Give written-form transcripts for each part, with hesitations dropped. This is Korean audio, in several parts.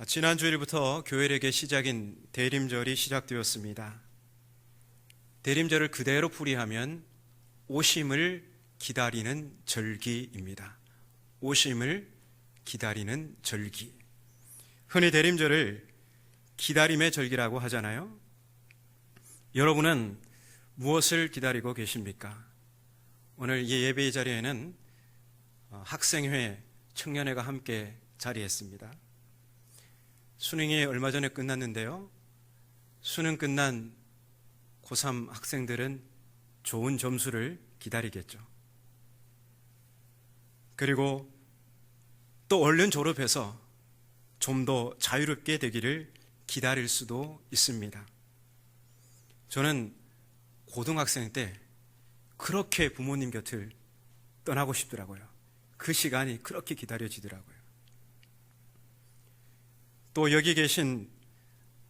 지난 주일부터 교회력의 시작인 대림절이 시작되었습니다. 대림절을 그대로 풀이하면 오심을 기다리는 절기입니다. 오심을 기다리는 절기. 흔히 대림절을 기다림의 절기라고 하잖아요. 여러분은 무엇을 기다리고 계십니까? 오늘 이 예배의 자리에는 학생회, 청년회가 함께 자리했습니다. 수능이 얼마 전에 끝났는데요. 수능 끝난 고3 학생들은 좋은 점수를 기다리겠죠. 그리고 또 얼른 졸업해서 좀 더 자유롭게 되기를 기다릴 수도 있습니다. 저는 고등학생 때 그렇게 부모님 곁을 떠나고 싶더라고요. 그 시간이 그렇게 기다려지더라고요. 또 여기 계신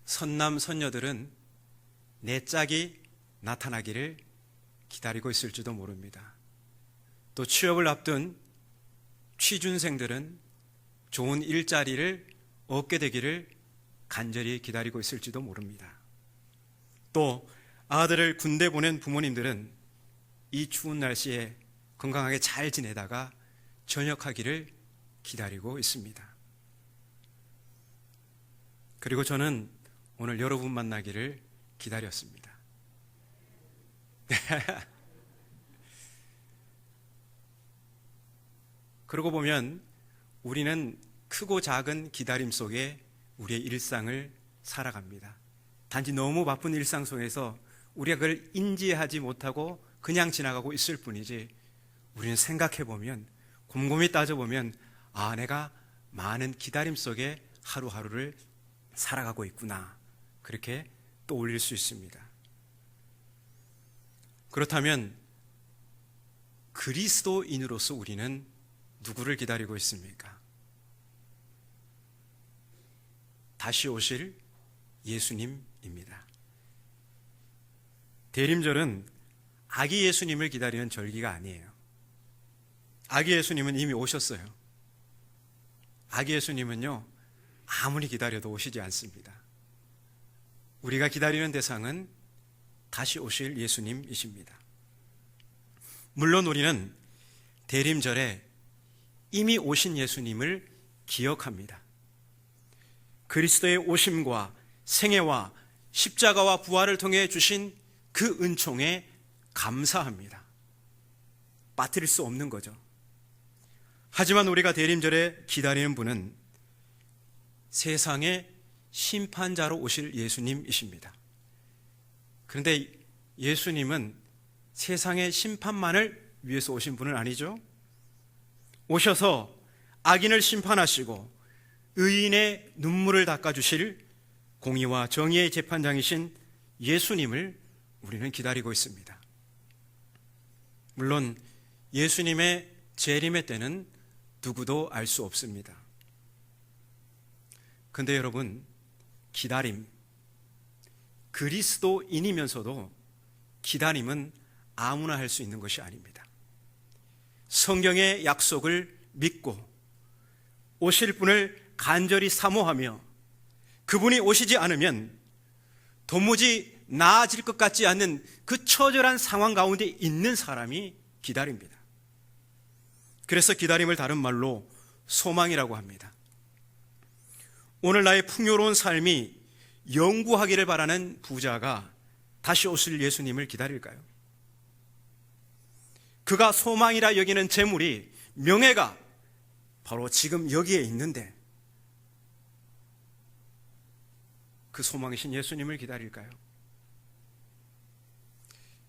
선남, 선녀들은 내 짝이 나타나기를 기다리고 있을지도 모릅니다. 또 취업을 앞둔 취준생들은 좋은 일자리를 얻게 되기를 간절히 기다리고 있을지도 모릅니다. 또 아들을 군대 보낸 부모님들은 이 추운 날씨에 건강하게 잘 지내다가 전역하기를 기다리고 있습니다. 그리고 저는 오늘 여러분 만나기를 기다렸습니다. 그러고 보면 우리는 크고 작은 기다림 속에 우리의 일상을 살아갑니다. 단지 너무 바쁜 일상 속에서 우리가 그걸 인지하지 못하고 그냥 지나가고 있을 뿐이지, 우리는 생각해보면, 곰곰이 따져보면, 내가 많은 기다림 속에 하루하루를 살아가고 있구나, 그렇게 떠올릴 수 있습니다. 그렇다면 그리스도인으로서 우리는 누구를 기다리고 있습니까? 다시 오실 예수님입니다. 대림절은 아기 예수님을 기다리는 절기가 아니에요. 아기 예수님은 이미 오셨어요. 아기 예수님은요, 아무리 기다려도 오시지 않습니다. 우리가 기다리는 대상은 다시 오실 예수님이십니다. 물론 우리는 대림절에 이미 오신 예수님을 기억합니다. 그리스도의 오심과 생애와 십자가와 부활을 통해 주신 그 은총에 감사합니다. 빠뜨릴 수 없는 거죠. 하지만 우리가 대림절에 기다리는 분은 세상의 심판자로 오실 예수님이십니다. 그런데 예수님은 세상의 심판만을 위해서 오신 분은 아니죠. 오셔서 악인을 심판하시고 의인의 눈물을 닦아주실 공의와 정의의 재판장이신 예수님을 우리는 기다리고 있습니다. 물론 예수님의 재림의 때는 누구도 알 수 없습니다. 근데 여러분, 기다림, 그리스도인이면서도 기다림은 아무나 할 수 있는 것이 아닙니다. 성경의 약속을 믿고 오실 분을 간절히 사모하며 그분이 오시지 않으면 도무지 나아질 것 같지 않는 그 처절한 상황 가운데 있는 사람이 기다립니다. 그래서 기다림을 다른 말로 소망이라고 합니다. 오늘 나의 풍요로운 삶이 영구하기를 바라는 부자가 다시 오실 예수님을 기다릴까요? 그가 소망이라 여기는 재물이, 명예가 바로 지금 여기에 있는데 그 소망이신 예수님을 기다릴까요?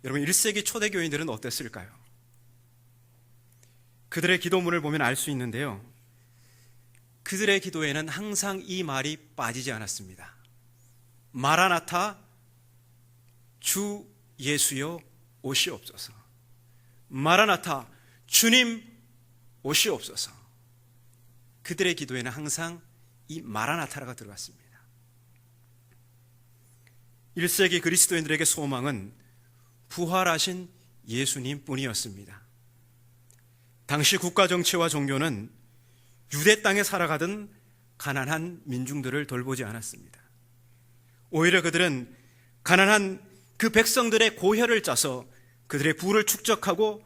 여러분, 1세기 초대교인들은 어땠을까요? 그들의 기도문을 보면 알 수 있는데요, 그들의 기도에는 항상 이 말이 빠지지 않았습니다. 마라나타, 주 예수여 오시옵소서. 마라나타, 주님 오시옵소서. 그들의 기도에는 항상 이 마라나타라가 들어갔습니다. 1세기 그리스도인들에게 소망은 부활하신 예수님 뿐이었습니다. 당시 국가 정치와 종교는 유대 땅에 살아가던 가난한 민중들을 돌보지 않았습니다. 오히려 그들은 가난한 그 백성들의 고혈을 짜서 그들의 부를 축적하고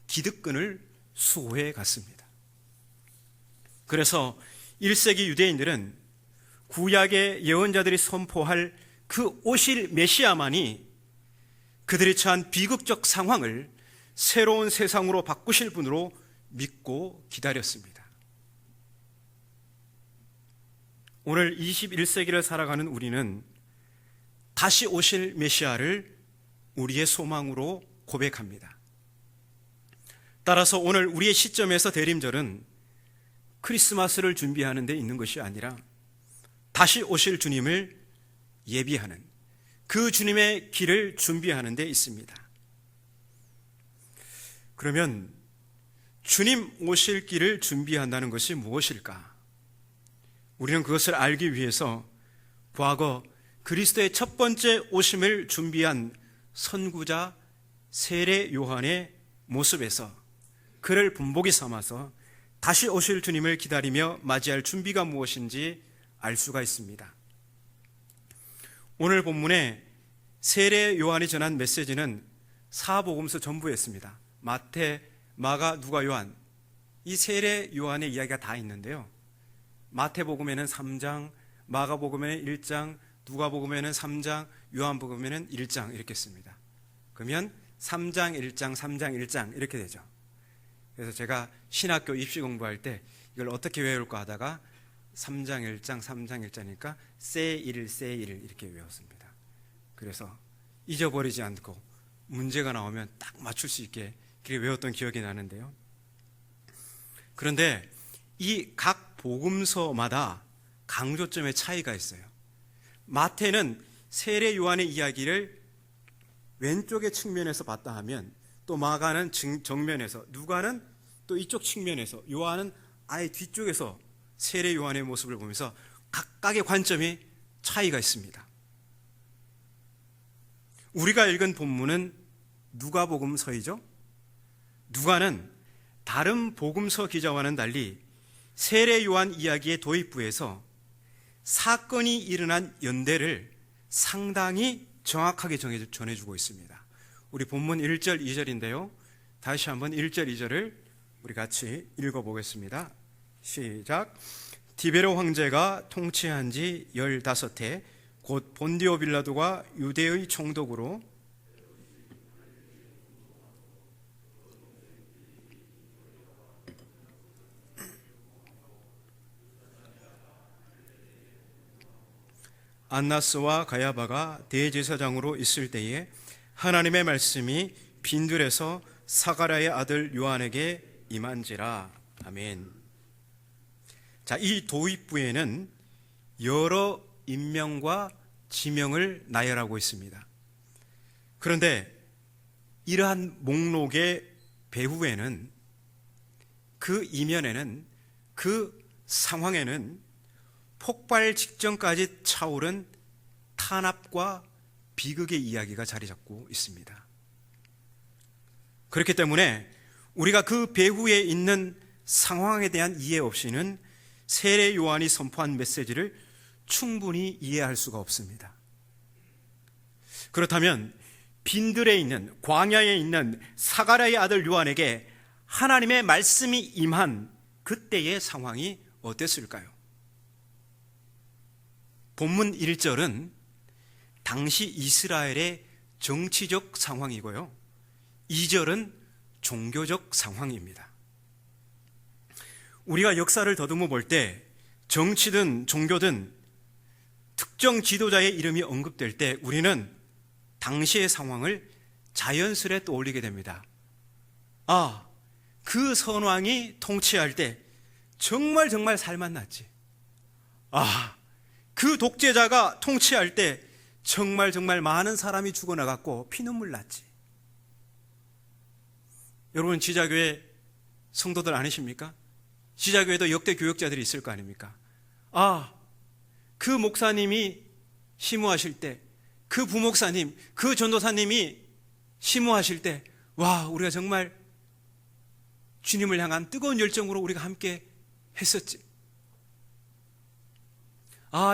기득권을 수호해 갔습니다. 그래서 1세기 유대인들은 구약의 예언자들이 선포할 그 오실 메시아만이 그들이 처한 비극적 상황을 새로운 세상으로 바꾸실 분으로 믿고 기다렸습니다. 오늘 21세기를 살아가는 우리는 다시 오실 메시아를 우리의 소망으로 고백합니다. 따라서 오늘 우리의 시점에서 대림절은 크리스마스를 준비하는 데 있는 것이 아니라 다시 오실 주님을 예비하는, 그 주님의 길을 준비하는 데 있습니다. 그러면 주님 오실 길을 준비한다는 것이 무엇일까? 우리는 그것을 알기 위해서 과거 그리스도의 첫 번째 오심을 준비한 선구자 세례 요한의 모습에서 그를 본보기 삼아서 다시 오실 주님을 기다리며 맞이할 준비가 무엇인지 알 수가 있습니다. 오늘 본문에 세례 요한이 전한 메시지는 사복음서 전부였습니다. 마태, 마가, 누가, 요한, 이 세례 요한의 이야기가 다 있는데요. 마태복음에는 3장, 마가복음에는 1장, 누가복음에는 3장, 요한복음에는 1장 이렇게 씁니다. 그러면 3장 1장 3장 1장 이렇게 되죠. 그래서 제가 신학교 입시 공부할 때 이걸 어떻게 외울까 하다가 3장 1장 3장 1장이니까 세1 세1 이렇게 외웠습니다. 그래서 잊어버리지 않고 문제가 나오면 딱 맞출 수 있게 그렇게 외웠던 기억이 나는데요. 그런데 이 각 복음서마다 강조점의 차이가 있어요. 마태는 세례 요한의 이야기를 왼쪽의 측면에서 봤다 하면, 또 마가는 정면에서, 누가는 또 이쪽 측면에서, 요한은 아예 뒤쪽에서 세례 요한의 모습을 보면서 각각의 관점이 차이가 있습니다. 우리가 읽은 본문은 누가복음서이죠. 누가는 다른 복음서 기자와는 달리 세례 요한 이야기의 도입부에서 사건이 일어난 연대를 상당히 정확하게 전해주고 있습니다. 우리 본문 1절 2절인데요. 다시 한번 1절 2절을 우리 같이 읽어보겠습니다. 시작. 디베로 황제가 통치한 지 15해 곧 본디오 빌라도가 유대의 총독으로 안나스와 가야바가 대제사장으로 있을 때에 하나님의 말씀이 빈들에서 사가랴의 아들 요한에게 임한지라. 아멘. 자, 이 도입부에는 여러 인명과 지명을 나열하고 있습니다. 그런데 이러한 목록의 배후에는, 그 이면에는, 그 상황에는 폭발 직전까지 차오른 탄압과 비극의 이야기가 자리 잡고 있습니다. 그렇기 때문에 우리가 그 배후에 있는 상황에 대한 이해 없이는 세례 요한이 선포한 메시지를 충분히 이해할 수가 없습니다. 그렇다면 빈들에 있는, 광야에 있는 사가랴의 아들 요한에게 하나님의 말씀이 임한 그때의 상황이 어땠을까요? 본문 1절은 당시 이스라엘의 정치적 상황이고요, 2절은 종교적 상황입니다. 우리가 역사를 더듬어 볼 때 정치든 종교든 특정 지도자의 이름이 언급될 때 우리는 당시의 상황을 자연스레 떠올리게 됩니다. 아, 그 선왕이 통치할 때 정말 살맛났지. 아, 그 독재자가 통치할 때 정말 많은 사람이 죽어나갔고 피눈물 났지. 여러분, 지자교회 성도들 아니십니까? 지자교회도 역대 교역자들이 있을 거 아닙니까? 아, 그 목사님이 심호하실 때, 그 부목사님, 그 전도사님이 심호하실 때, 와, 우리가 정말 주님을 향한 뜨거운 열정으로 우리가 함께 했었지.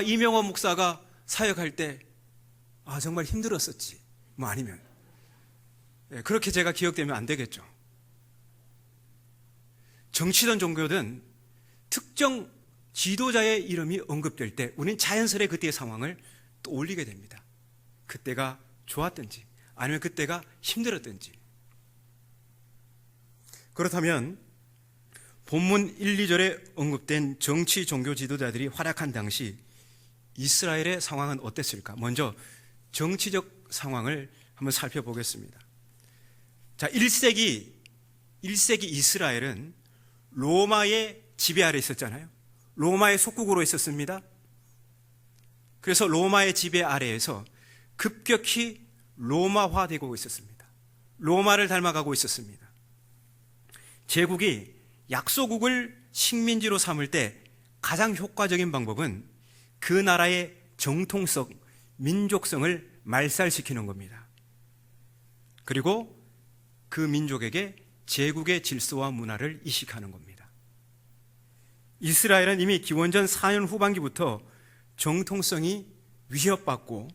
이명호 목사가 사역할 때 정말 힘들었었지. 뭐 아니면 그렇게 제가 기억되면 안 되겠죠. 정치든 종교든 특정 지도자의 이름이 언급될 때 우리는 자연스레 그때의 상황을 떠올리게 됩니다. 그때가 좋았든지 아니면 그때가 힘들었든지. 그렇다면 본문 1, 2절에 언급된 정치 종교 지도자들이 활약한 당시 이스라엘의 상황은 어땠을까? 먼저 정치적 상황을 한번 살펴보겠습니다. 자, 1세기 이스라엘은 로마의 지배 아래 있었잖아요. 로마의 속국으로 있었습니다. 그래서 로마의 지배 아래에서 급격히 로마화되고 있었습니다. 로마를 닮아가고 있었습니다. 제국이 약소국을 식민지로 삼을 때 가장 효과적인 방법은 그 나라의 정통성, 민족성을 말살시키는 겁니다. 그리고 그 민족에게 제국의 질서와 문화를 이식하는 겁니다. 이스라엘은 이미 기원전 4년 후반기부터 정통성이 위협받고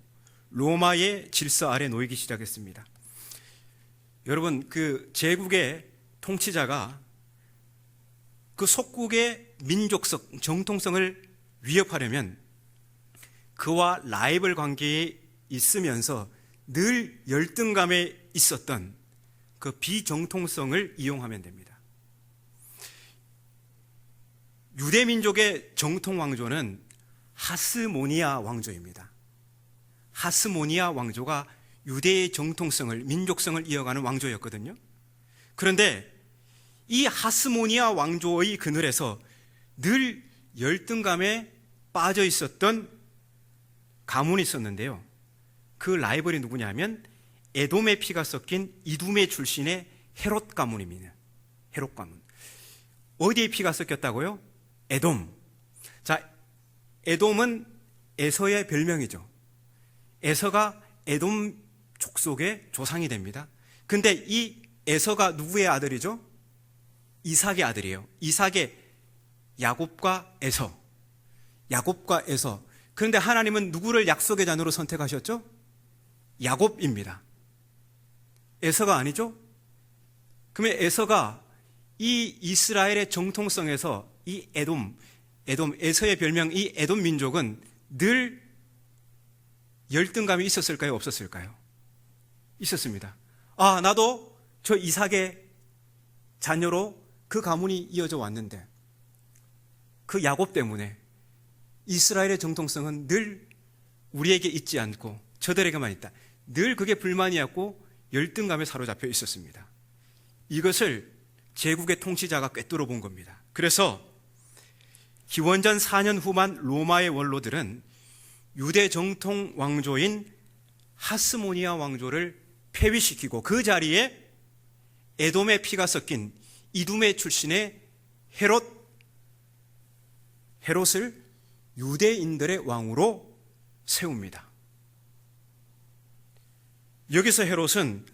로마의 질서 아래 놓이기 시작했습니다. 여러분, 그 제국의 통치자가 그 속국의 민족성, 정통성을 위협하려면 그와 라이벌 관계에 있으면서 늘 열등감에 있었던 그 비정통성을 이용하면 됩니다. 유대 민족의 정통 왕조는 하스모니아 왕조입니다. 하스모니아 왕조가 유대의 정통성을, 민족성을 이어가는 왕조였거든요. 그런데 이 하스모니아 왕조의 그늘에서 늘 열등감에 빠져 있었던 가문이 있었는데요. 그 라이벌이 누구냐면 에돔의 피가 섞인 이두메 출신의 헤롯 가문입니다. 헤롯 가문. 어디에 피가 섞였다고요? 에돔. 자, 에돔은 에서의 별명이죠. 에서가 에돔 족속의 조상이 됩니다. 근데 이 에서가 누구의 아들이죠? 이삭의 아들이에요. 이삭의 야곱과 에서. 야곱과 에서. 그런데 하나님은 누구를 약속의 자녀로 선택하셨죠? 야곱입니다. 에서가 아니죠? 그러면 에서가 이 이스라엘의 정통성에서 이 에돔, 에서의 별명 이 에돔 민족은 늘 열등감이 있었을까요? 없었을까요? 있었습니다. 나도 저 이삭의 자녀로 그 가문이 이어져 왔는데 그 야곱 때문에 이스라엘의 정통성은 늘 우리에게 있지 않고 저들에게만 있다. 늘 그게 불만이었고 열등감에 사로잡혀 있었습니다. 이것을 제국의 통치자가 꿰뚫어 본 겁니다. 그래서 기원전 4년 후반 로마의 원로들은 유대 정통 왕조인 하스모니아 왕조를 폐위시키고 그 자리에 에돔의 피가 섞인 이두메 출신의 헤롯을 유대인들의 왕으로 세웁니다. 여기서 헤롯은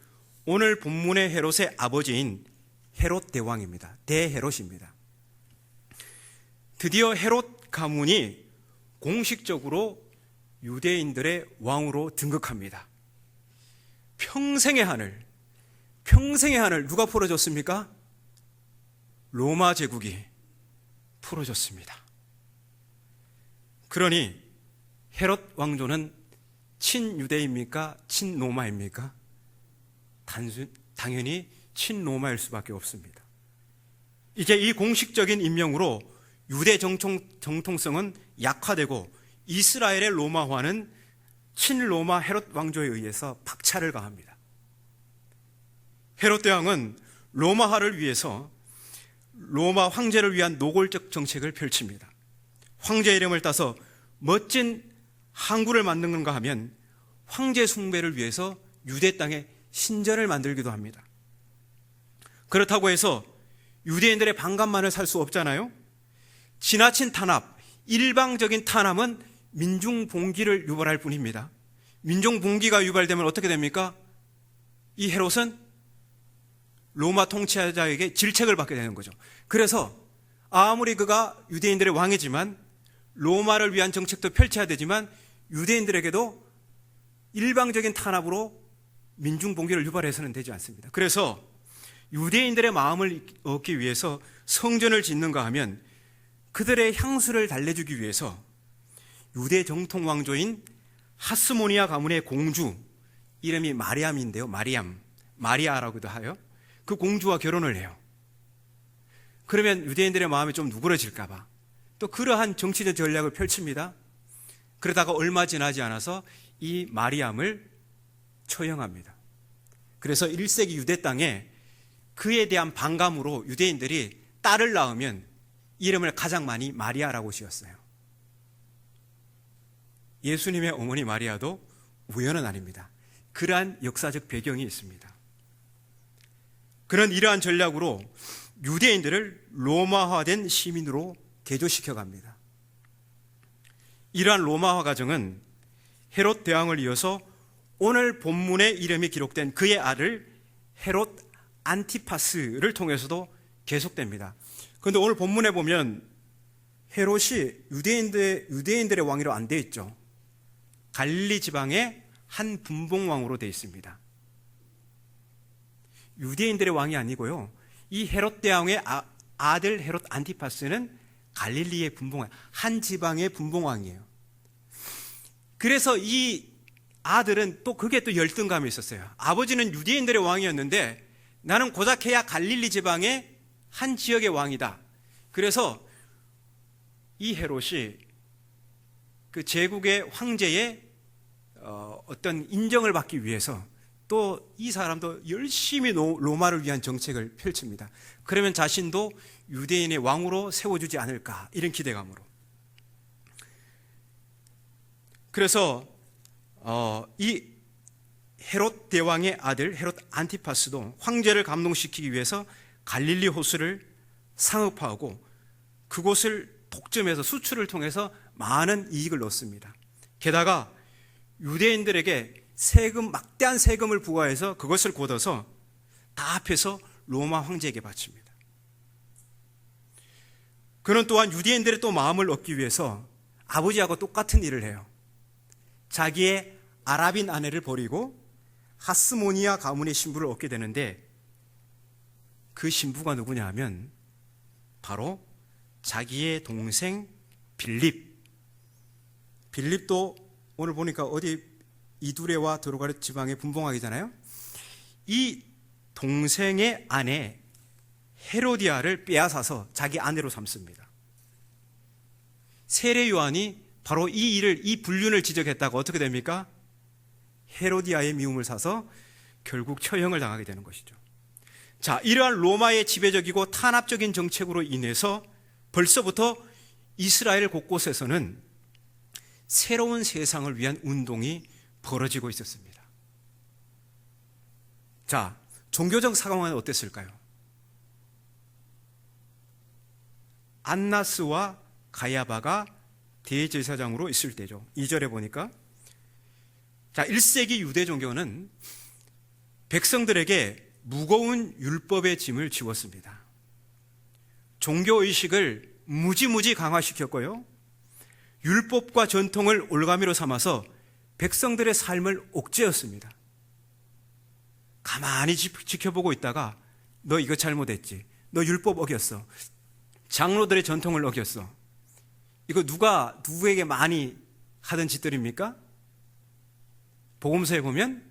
오늘 본문의 헤롯의 아버지인 헤롯 대왕입니다. 대헤롯입니다. 드디어 헤롯 가문이 공식적으로 유대인들의 왕으로 등극합니다. 평생의 한을 누가 풀어줬습니까? 로마 제국이 풀어줬습니다. 그러니 헤롯 왕조는 친유대입니까? 친로마입니까? 당연히 친로마일 수밖에 없습니다. 이제 이 공식적인 임명으로 유대 정통성은 약화되고 이스라엘의 로마화는 친로마 헤롯 왕조에 의해서 박차를 가합니다. 헤롯 대왕은 로마화를 위해서 로마 황제를 위한 노골적 정책을 펼칩니다. 황제 이름을 따서 멋진 항구를 만드는가 하면 황제 숭배를 위해서 유대 땅에 신전을 만들기도 합니다. 그렇다고 해서 유대인들의 반감만을 살 수 없잖아요. 지나친 탄압, 일방적인 탄압은 민중봉기를 유발할 뿐입니다. 민중봉기가 유발되면 어떻게 됩니까? 이 헤롯은 로마 통치자에게 질책을 받게 되는 거죠. 그래서 아무리 그가 유대인들의 왕이지만 로마를 위한 정책도 펼쳐야 되지만 유대인들에게도 일방적인 탄압으로 민중 봉기를 유발해서는 되지 않습니다. 그래서 유대인들의 마음을 얻기 위해서 성전을 짓는가 하면 그들의 향수를 달래주기 위해서 유대 정통 왕조인 하스모니아 가문의 공주, 이름이 마리암인데요. 마리아라고도 하여 그 공주와 결혼을 해요. 그러면 유대인들의 마음이 좀 누그러질까 봐 또 그러한 정치적 전략을 펼칩니다. 그러다가 얼마 지나지 않아서 이 마리암을 처형합니다. 그래서 1세기 유대 땅에 그에 대한 반감으로 유대인들이 딸을 낳으면 이름을 가장 많이 마리아라고 지었어요. 예수님의 어머니 마리아도 우연은 아닙니다. 그러한 역사적 배경이 있습니다. 그런 이러한 전략으로 유대인들을 로마화된 시민으로 개조시켜 갑니다. 이러한 로마화 과정은 헤롯 대왕을 이어서 오늘 본문의 이름이 기록된 그의 아들 헤롯 안티파스를 통해서도 계속됩니다. 그런데 오늘 본문에 보면 헤롯이 유대인들의 왕이로 안 되어 있죠. 갈릴리 지방의 한 분봉왕으로 되어 있습니다. 유대인들의 왕이 아니고요, 이 헤롯 대왕의 아들 헤롯 안티파스는 갈릴리의 분봉왕, 한 지방의 분봉왕이에요. 그래서 이 아들은 또 그게 또 열등감이 있었어요. 아버지는 유대인들의 왕이었는데 나는 고작 해야 갈릴리 지방의 한 지역의 왕이다. 그래서 이 헤롯이 그 제국의 황제의 어떤 인정을 받기 위해서 또 이 사람도 열심히 로마를 위한 정책을 펼칩니다. 그러면 자신도 유대인의 왕으로 세워주지 않을까, 이런 기대감으로. 그래서 이 헤롯 대왕의 아들 헤롯 안티파스도 황제를 감동시키기 위해서 갈릴리 호수를 상업화하고 그곳을 독점해서 수출을 통해서 많은 이익을 얻습니다. 게다가 유대인들에게 막대한 세금을 부과해서 그것을 걷어서 다 합해서 로마 황제에게 바칩니다. 그는 또한 유대인들의 또 마음을 얻기 위해서 아버지하고 똑같은 일을 해요. 자기의 아랍인 아내를 버리고 하스모니아 가문의 신부를 얻게 되는데 그 신부가 누구냐 하면 바로 자기의 동생 빌립도 오늘 보니까 어디 이두레와 드로가르 지방의 분봉왕이잖아요. 이 동생의 아내 헤로디아를 빼앗아서 자기 아내로 삼습니다. 세례 요한이 바로 이 불륜을 지적했다가 어떻게 됩니까? 헤로디아의 미움을 사서 결국 처형을 당하게 되는 것이죠. 자, 이러한 로마의 지배적이고 탄압적인 정책으로 인해서 벌써부터 이스라엘 곳곳에서는 새로운 세상을 위한 운동이 벌어지고 있었습니다. 자, 종교적 상황은 어땠을까요? 안나스와 가야바가 대제사장으로 있을 때죠. 2절에 보니까, 자, 1세기 유대 종교는 백성들에게 무거운 율법의 짐을 지웠습니다. 종교의식을 무지무지 강화시켰고요, 율법과 전통을 올가미로 삼아서 백성들의 삶을 옥죄었습니다. 가만히 지켜보고 있다가 너 이거 잘못했지, 너 율법 어겼어, 장로들의 전통을 어겼어, 이거 누구에게 많이 하던 짓들입니까? 복음서에 보면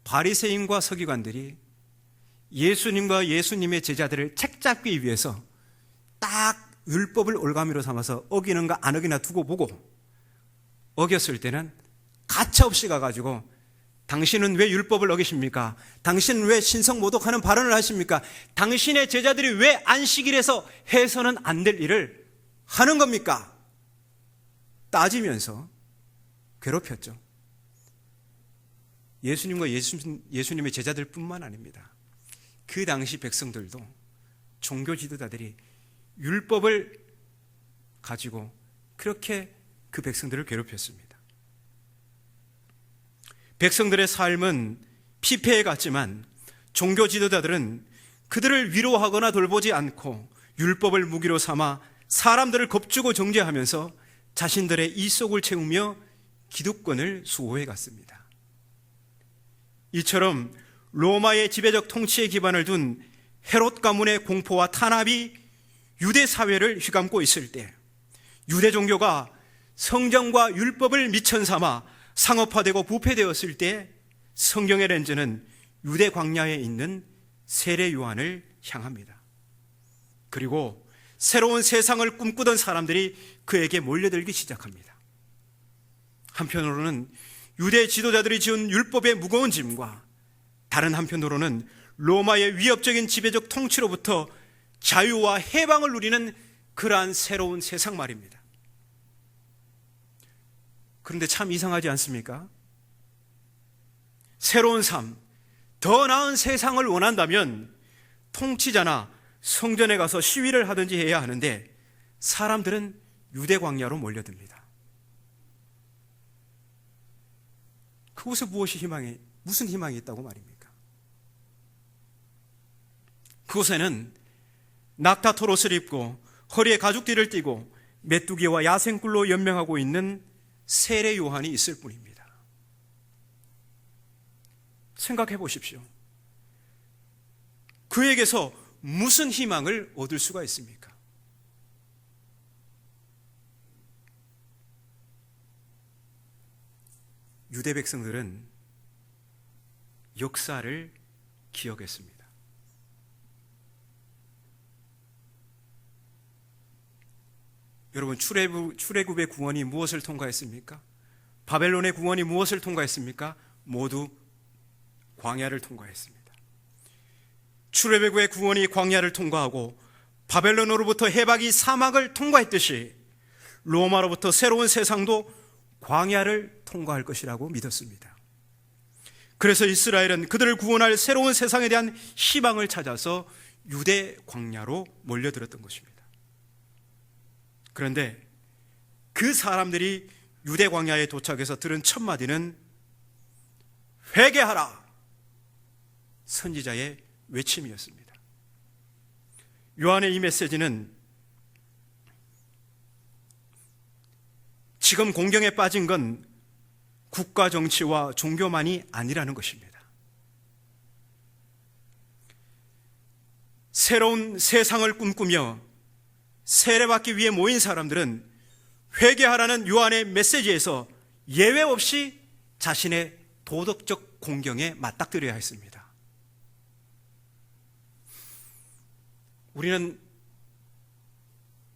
바리새인과 서기관들이 예수님과 예수님의 제자들을 책잡기 위해서 딱 율법을 올가미로 삼아서 어기는가 안 어기나 두고 보고, 어겼을 때는 가차없이 가가지고 당신은 왜 율법을 어기십니까? 당신은 왜 신성모독하는 발언을 하십니까? 당신의 제자들이 왜 안식일에서 해서는 안 될 일을 하는 겁니까? 따지면서 괴롭혔죠. 예수님과 예수님의 제자들 뿐만 아닙니다. 그 당시 백성들도, 종교 지도자들이 율법을 가지고 그렇게 그 백성들을 괴롭혔습니다. 백성들의 삶은 피폐해 갔지만 종교 지도자들은 그들을 위로하거나 돌보지 않고 율법을 무기로 삼아 사람들을 겁주고 정죄하면서 자신들의 이속을 채우며 기득권을 수호해 갔습니다. 이처럼 로마의 지배적 통치에 기반을 둔 헤롯 가문의 공포와 탄압이 유대 사회를 휘감고 있을 때, 유대 종교가 성경과 율법을 미천 삼아 상업화되고 부패되었을 때, 성경의 렌즈는 유대 광야에 있는 세례 요한을 향합니다. 그리고 새로운 세상을 꿈꾸던 사람들이 그에게 몰려들기 시작합니다. 한편으로는 유대 지도자들이 지은 율법의 무거운 짐과, 다른 한편으로는 로마의 위협적인 지배적 통치로부터 자유와 해방을 누리는 그러한 새로운 세상 말입니다. 그런데 참 이상하지 않습니까? 새로운 삶, 더 나은 세상을 원한다면 통치자나 성전에 가서 시위를 하든지 해야 하는데, 사람들은 유대 광야로 몰려듭니다. 그곳에 무슨 희망이 있다고 말입니까? 그곳에는 낙타 토롯을 입고 허리에 가죽띠를 띠고 메뚜기와 야생꿀로 연명하고 있는 세례 요한이 있을 뿐입니다. 생각해 보십시오. 그에게서 무슨 희망을 얻을 수가 있습니까? 유대 백성들은 역사를 기억했습니다. 여러분, 출애굽의 구원이 무엇을 통과했습니까? 바벨론의 구원이 무엇을 통과했습니까? 모두 광야를 통과했습니다. 출애굽의 구원이 광야를 통과하고 바벨론으로부터 해박이 사막을 통과했듯이 로마로부터 새로운 세상도 광야를 통과할 것이라고 믿었습니다. 그래서 이스라엘은 그들을 구원할 새로운 세상에 대한 희망을 찾아서 유대 광야로 몰려들었던 것입니다. 그런데 그 사람들이 유대 광야에 도착해서 들은 첫 마디는 회개하라, 선지자의 외침이었습니다. 요한의 이 메시지는 지금 공경에 빠진 건 국가 정치와 종교만이 아니라는 것입니다. 새로운 세상을 꿈꾸며 세례받기 위해 모인 사람들은 회개하라는 요한의 메시지에서 예외 없이 자신의 도덕적 공경에 맞닥뜨려야 했습니다. 우리는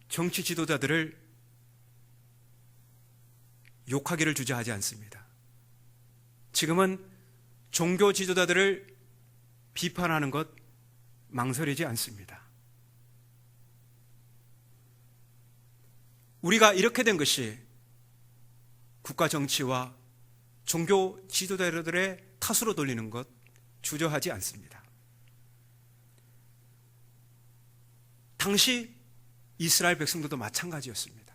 정치 지도자들을 욕하기를 주저하지 않습니다. 지금은 종교 지도자들을 비판하는 것 망설이지 않습니다. 우리가 이렇게 된 것이 국가 정치와 종교 지도자들의 탓으로 돌리는 것 주저하지 않습니다. 당시 이스라엘 백성들도 마찬가지였습니다.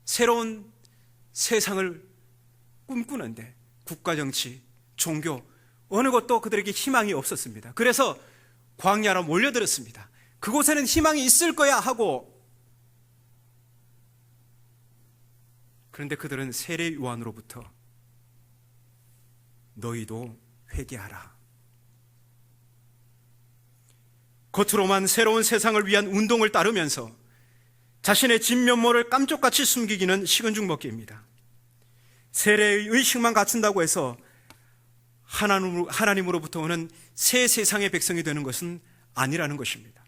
새로운 세상을 꿈꾸는데 국가 정치, 종교 어느 것도 그들에게 희망이 없었습니다. 그래서 광야로 몰려들었습니다. 그곳에는 희망이 있을 거야 하고, 그런데 그들은 세례 요한으로부터 너희도 회개하라, 겉으로만 새로운 세상을 위한 운동을 따르면서 자신의 진면모를 깜짝같이 숨기기는 식은죽 먹기입니다. 세례의 의식만 갖춘다고 해서 하나님으로부터 오는 새 세상의 백성이 되는 것은 아니라는 것입니다.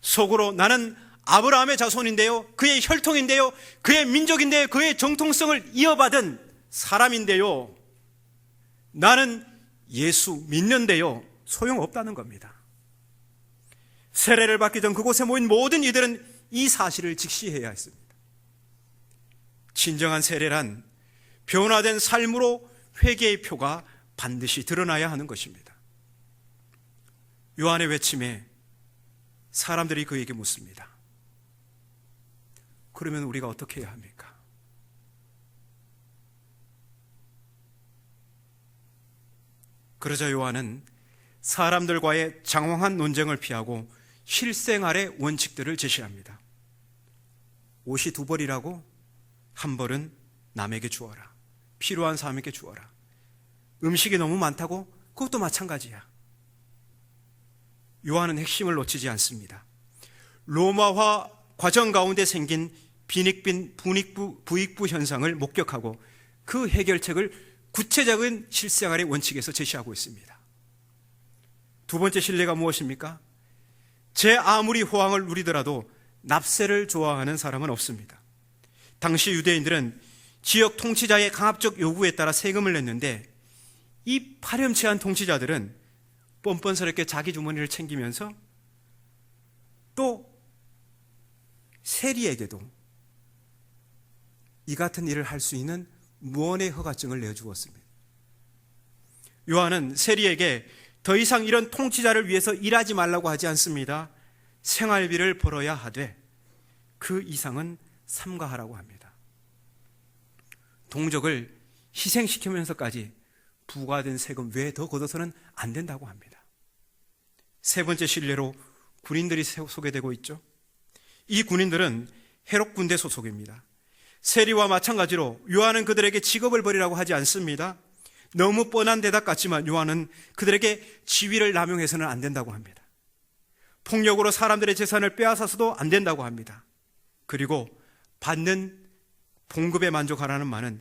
속으로 나는 아브라함의 자손인데요, 그의 혈통인데요, 그의 민족인데요, 그의 정통성을 이어받은 사람인데요, 나는 예수 믿는데요, 소용없다는 겁니다. 세례를 받기 전 그곳에 모인 모든 이들은 이 사실을 직시해야 했습니다. 진정한 세례란 변화된 삶으로 회개의 표가 반드시 드러나야 하는 것입니다. 요한의 외침에 사람들이 그에게 묻습니다. 그러면 우리가 어떻게 해야 합니까? 그러자 요한은 사람들과의 장황한 논쟁을 피하고 실생활의 원칙들을 제시합니다. 옷이 두 벌이라고 한 벌은 남에게 주어라. 필요한 사람에게 주어라. 음식이 너무 많다고 그것도 마찬가지야. 요한은 핵심을 놓치지 않습니다. 로마화 과정 가운데 생긴 빈익빈 부익부 현상을 목격하고 그 해결책을 구체적인 실생활의 원칙에서 제시하고 있습니다. 두 번째 신뢰가 무엇입니까? 제 아무리 호황을 누리더라도 납세를 좋아하는 사람은 없습니다. 당시 유대인들은 지역 통치자의 강압적 요구에 따라 세금을 냈는데 이 파렴치한 통치자들은 뻔뻔스럽게 자기 주머니를 챙기면서 또 세리에게도 이 같은 일을 할 수 있는 무언의 허가증을 내주었습니다. 요한은 세리에게 더 이상 이런 통치자를 위해서 일하지 말라고 하지 않습니다. 생활비를 벌어야 하되 그 이상은 삼가하라고 합니다. 동족을 희생시키면서까지 부과된 세금 외에 더 걷어서는 안 된다고 합니다. 세 번째 신뢰로 군인들이 소개되고 있죠. 이 군인들은 헤롯 군대 소속입니다. 세리와 마찬가지로 요한은 그들에게 직업을 버리라고 하지 않습니다. 너무 뻔한 대답 같지만 요한은 그들에게 지위를 남용해서는 안 된다고 합니다. 폭력으로 사람들의 재산을 빼앗아서도 안 된다고 합니다. 그리고 받는 봉급에 만족하라는 말은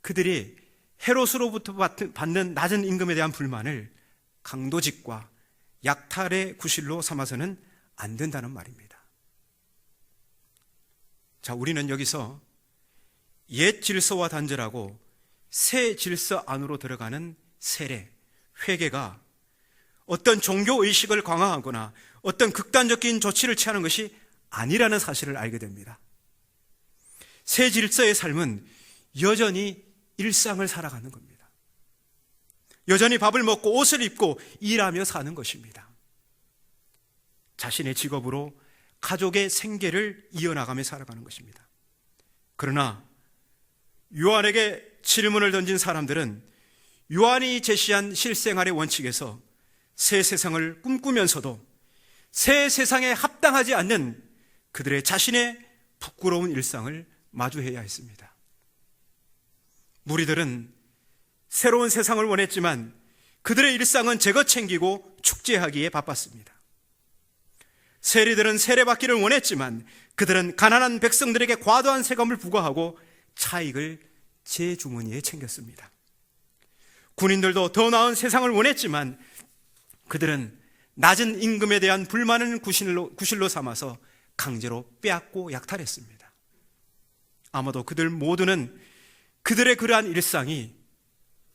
그들이 헤롯으로부터 받는 낮은 임금에 대한 불만을 강도직과 약탈의 구실로 삼아서는 안 된다는 말입니다. 자, 우리는 여기서 옛 질서와 단절하고 새 질서 안으로 들어가는 세례, 회개가 어떤 종교의식을 강화하거나 어떤 극단적인 조치를 취하는 것이 아니라는 사실을 알게 됩니다. 새 질서의 삶은 여전히 일상을 살아가는 겁니다. 여전히 밥을 먹고 옷을 입고 일하며 사는 것입니다. 자신의 직업으로 가족의 생계를 이어나가며 살아가는 것입니다. 그러나 요한에게 질문을 던진 사람들은 요한이 제시한 실생활의 원칙에서 새 세상을 꿈꾸면서도 새 세상에 합당하지 않는 그들의 자신의 부끄러운 일상을 마주해야 했습니다. 무리들은 새로운 세상을 원했지만 그들의 일상은 제거 챙기고 축제하기에 바빴습니다. 세리들은 세례받기를 원했지만 그들은 가난한 백성들에게 과도한 세금을 부과하고 차익을 제 주머니에 챙겼습니다. 군인들도 더 나은 세상을 원했지만 그들은 낮은 임금에 대한 불만을 구실로 삼아서 강제로 빼앗고 약탈했습니다. 아마도 그들 모두는 그들의 그러한 일상이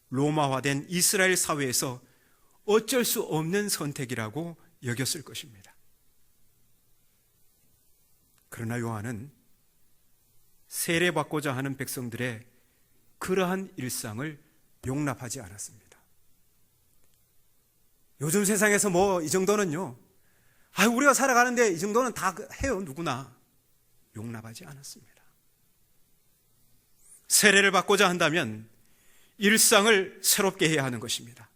로마화된 이스라엘 사회에서 어쩔 수 없는 선택이라고 여겼을 것입니다. 그러나 요한은 세례받고자 하는 백성들의 그러한 일상을 용납하지 않았습니다. 요즘 세상에서 뭐 이 정도는요, 우리가 살아가는데 이 정도는 다 해요, 누구나. 용납하지 않았습니다. 세례를 받고자 한다면 일상을 새롭게 해야 하는 것입니다.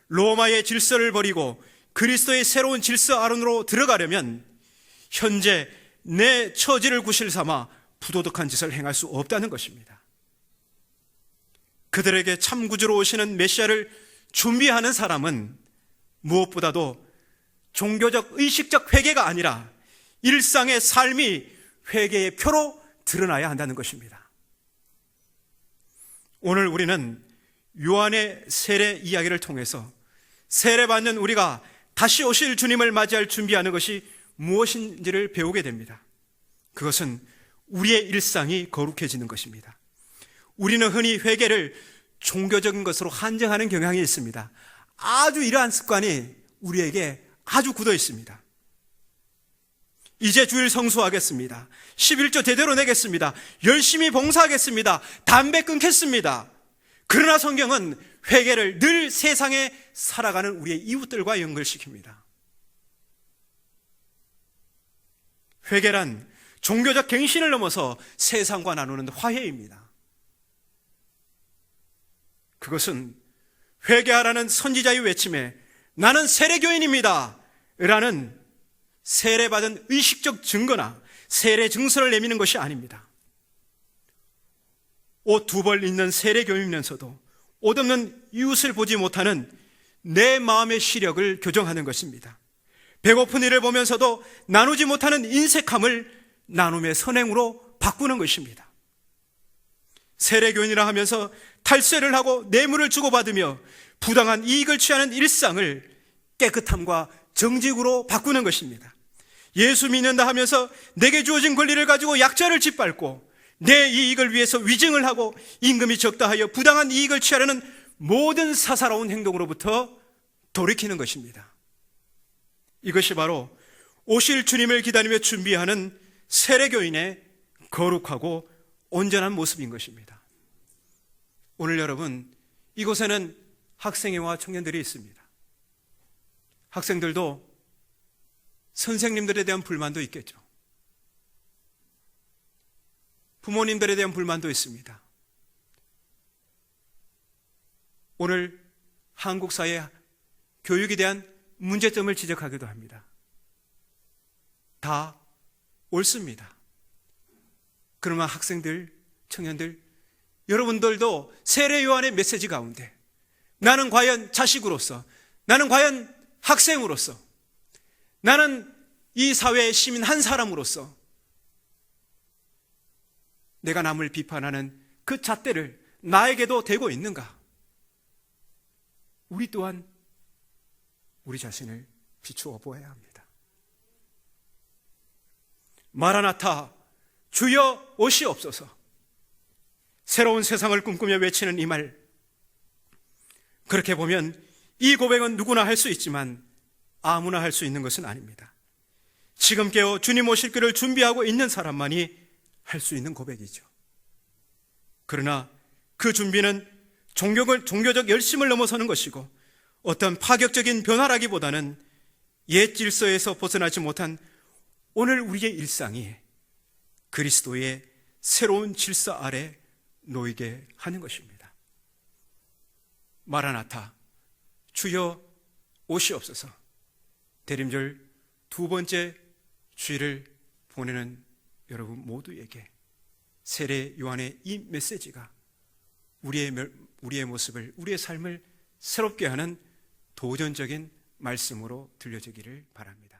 로마의 질서를 버리고 그리스도의 새로운 질서 안으로 들어가려면 현재 내 처지를 구실 삼아 부도덕한 짓을 행할 수 없다는 것입니다. 그들에게 참 구주로 오시는 메시아를 준비하는 사람은 무엇보다도 종교적 의식적 회개가 아니라 일상의 삶이 회개의 표로 드러나야 한다는 것입니다. 오늘 우리는 요한의 세례 이야기를 통해서 세례받는 우리가 다시 오실 주님을 맞이할 준비하는 것이 무엇인지를 배우게 됩니다. 그것은 우리의 일상이 거룩해지는 것입니다. 우리는 흔히 회개를 종교적인 것으로 한정하는 경향이 있습니다. 아주 이러한 습관이 우리에게 아주 굳어 있습니다. 이제 주일 성수하겠습니다. 11조 제대로 내겠습니다. 열심히 봉사하겠습니다. 담배 끊겠습니다. 그러나 성경은 회개를 늘 세상에 살아가는 우리의 이웃들과 연결시킵니다. 회개란 종교적 갱신을 넘어서 세상과 나누는 화해입니다. 그것은 회개하라는 선지자의 외침에 나는 세례교인입니다 라는 세례받은 의식적 증거나 세례 증서를 내미는 것이 아닙니다. 옷 두 벌 입는 세례교이면서도 옷 없는 이웃을 보지 못하는 내 마음의 시력을 교정하는 것입니다. 배고픈 이를 보면서도 나누지 못하는 인색함을 나눔의 선행으로 바꾸는 것입니다. 세례교인이라 하면서 탈세를 하고 뇌물을 주고받으며 부당한 이익을 취하는 일상을 깨끗함과 정직으로 바꾸는 것입니다. 예수 믿는다 하면서 내게 주어진 권리를 가지고 약자를 짓밟고 내 이익을 위해서 위증을 하고 임금이 적다 하여 부당한 이익을 취하려는 모든 사사로운 행동으로부터 돌이키는 것입니다. 이것이 바로 오실 주님을 기다리며 준비하는 세례교인의 거룩하고 온전한 모습인 것입니다. 오늘 여러분, 이곳에는 학생회와 청년들이 있습니다. 학생들도 선생님들에 대한 불만도 있겠죠. 부모님들에 대한 불만도 있습니다. 오늘 한국 사회 교육에 대한 문제점을 지적하기도 합니다. 다 옳습니다. 그러나 학생들, 청년들, 여러분들도 세례 요한의 메시지 가운데 나는 과연 자식으로서, 나는 과연 학생으로서, 나는 이 사회의 시민 한 사람으로서 내가 남을 비판하는 그 잣대를 나에게도 대고 있는가? 우리 또한 우리 자신을 비추어 보아야 합니다. 마라나타, 주여 오시옵소서. 새로운 세상을 꿈꾸며 외치는 이 말, 그렇게 보면 이 고백은 누구나 할 수 있지만 아무나 할 수 있는 것은 아닙니다. 지금 깨어 주님 오실 길을 준비하고 있는 사람만이 할 수 있는 고백이죠. 그러나 그 준비는 종교적 열심을 넘어서는 것이고 어떤 파격적인 변화라기보다는 옛 질서에서 벗어나지 못한 오늘 우리의 일상이 그리스도의 새로운 질서 아래 놓이게 하는 것입니다. 마라나타, 주여 오시옵소서. 대림절 두 번째 주일을 보내는 여러분 모두에게 세례 요한의 이 메시지가 우리의 모습을, 우리의 삶을 새롭게 하는 도전적인 말씀으로 들려지기를 바랍니다.